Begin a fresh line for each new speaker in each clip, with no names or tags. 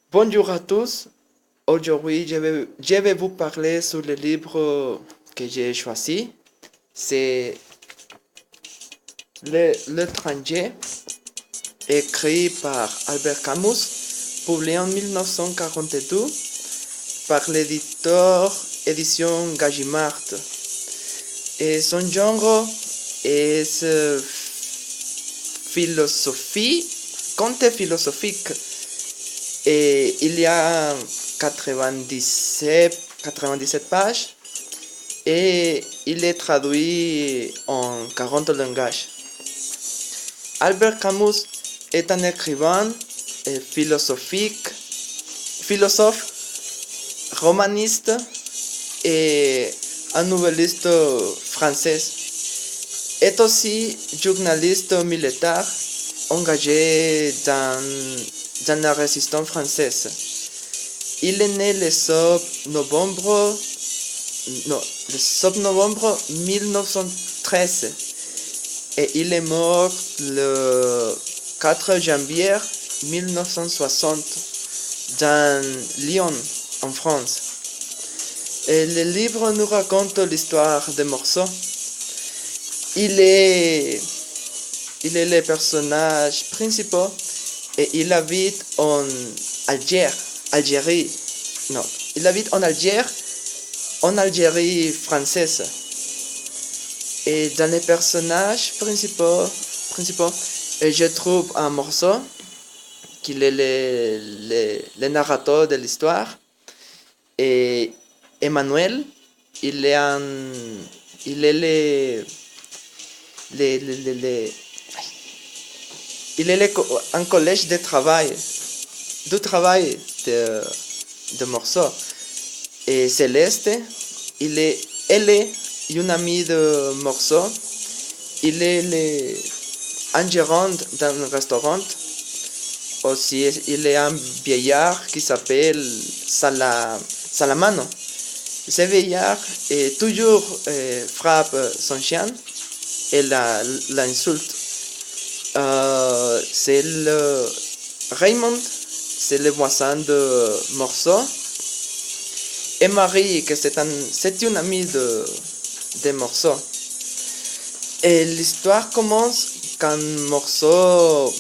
Bonjour à tous. Aujourd'hui, je vais vous parler sur le livre que j'ai choisi. C'est L'étranger, écrit par Albert Camus, publié en 1942 par l'éditeur Édition Gallimard. Et son genre est philosophie, conte philosophique. Et il y a 97 pages et il est traduit en 40 langages. Albert Camus est un écrivain philosophique, philosophe, romaniste et un nouvelliste français. Est aussi journaliste militaire engagé dans la résistance française. Il est né le 7 novembre, non, le 7 novembre 1913 et il est mort le 4 janvier 1960 dans Lyon, en France. Et le livre nous raconte l'histoire de Morceau. Il est, il est le personnage principal et il habite en Algérie. Non, il habite en Algérie française. Et dans les personnages principaux, je trouve un Morceau, qui est le narrateur de l'histoire, et Emmanuel, il est un, il est le- il est un collège de travail, du travail de Morceau. Et Céleste, elle est une amie de Morceau. Il est un gérant d'un restaurant. Aussi, il est un vieillard qui s'appelle Salamano. Ce vieillard toujours frappe son chien et l'insulte. C'est le Raymond, c'est le voisin de Morceau. Et Marie, que c'est une amie de Morceau. Et l'histoire commence quand Morceau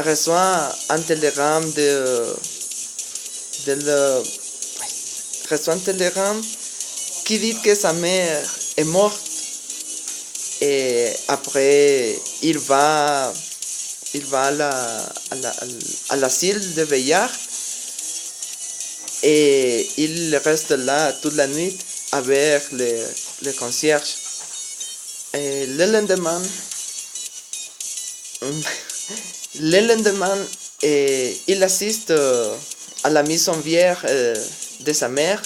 reçoit un télégramme reçoit un télégramme qui dit que sa mère est morte. Et après, il va à l'asile de Veillard et il reste là toute la nuit avec le concierge. Et le lendemain, le lendemain il assiste à la mise en bière de sa mère,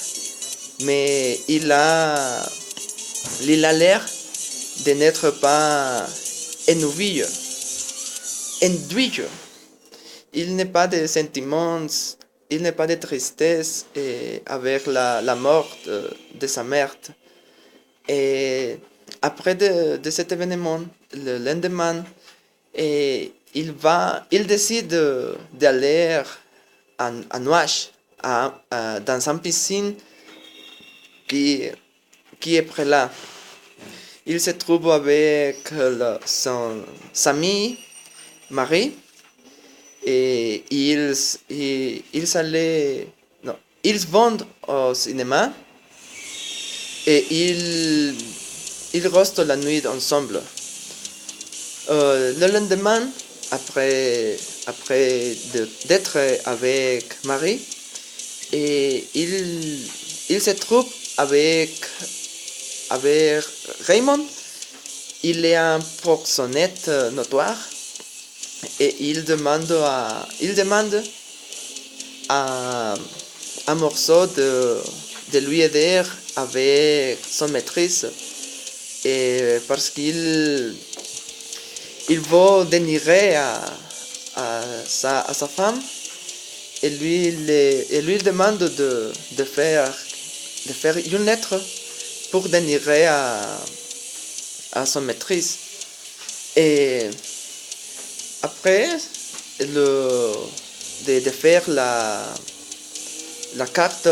mais il a l'air de n'être pas ennuyé. Il n'est pas de sentiments, il n'est pas de tristesse avec la mort de sa mère. Et après de cet événement, le lendemain, il décide d'aller à Nouache, dans une piscine qui, qui est près là. Il se trouve avec son ami Marie et non, ils vont au cinéma et ils restent la nuit ensemble. Le lendemain, après d'être avec Marie, et il se trouve avec Raymond. Il est un proxénète notoire et il demande à un Morceau de lui aider avec son maîtrise et parce il veut dénigrer à sa femme et lui demande de faire une lettre pour dénigrer à son maîtrise. Et après de faire la carte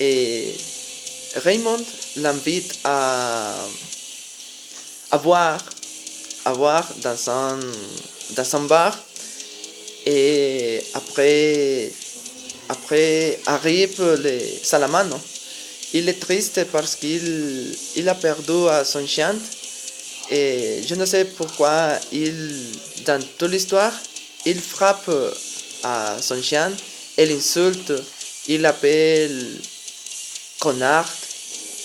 et Raymond l'invite à boire, dans un bar et après arrive les Salamano. Il est triste parce qu'il a perdu à son chien et je ne sais pourquoi dans toute l'histoire, il frappe à son chien et l'insulte, il l'appelle connard,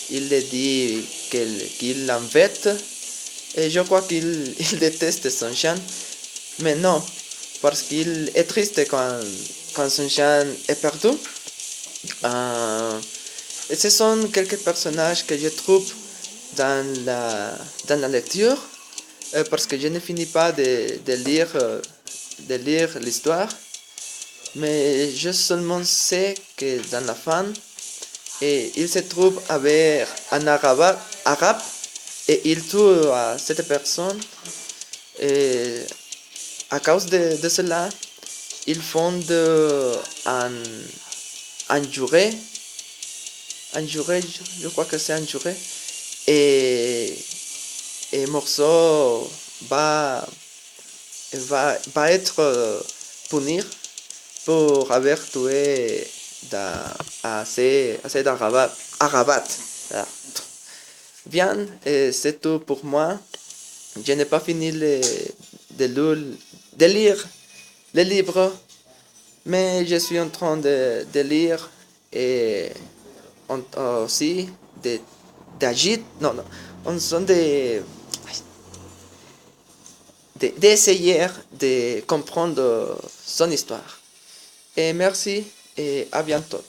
il lui dit qu'il l'embête et je crois qu'il il déteste son chien, mais non, parce qu'il est triste quand son chien est perdu. Et ce sont quelques personnages que je trouve dans la lecture, parce que je ne finis pas de lire l'histoire, mais je seulement sais que dans la fin, il se trouve avec un arabe et il tue à cette personne. Et à cause de cela, il fonde un, un jury, je crois que c'est un jury, et, et Morceau va être puni pour avoir tué assez d'arabat. Voilà. Bien, c'est tout pour moi. Je n'ai pas fini de lire le livre, mais je suis en train de lire et aussi d'agir, non, on sont d'essayer de comprendre son histoire. Et merci et à bientôt.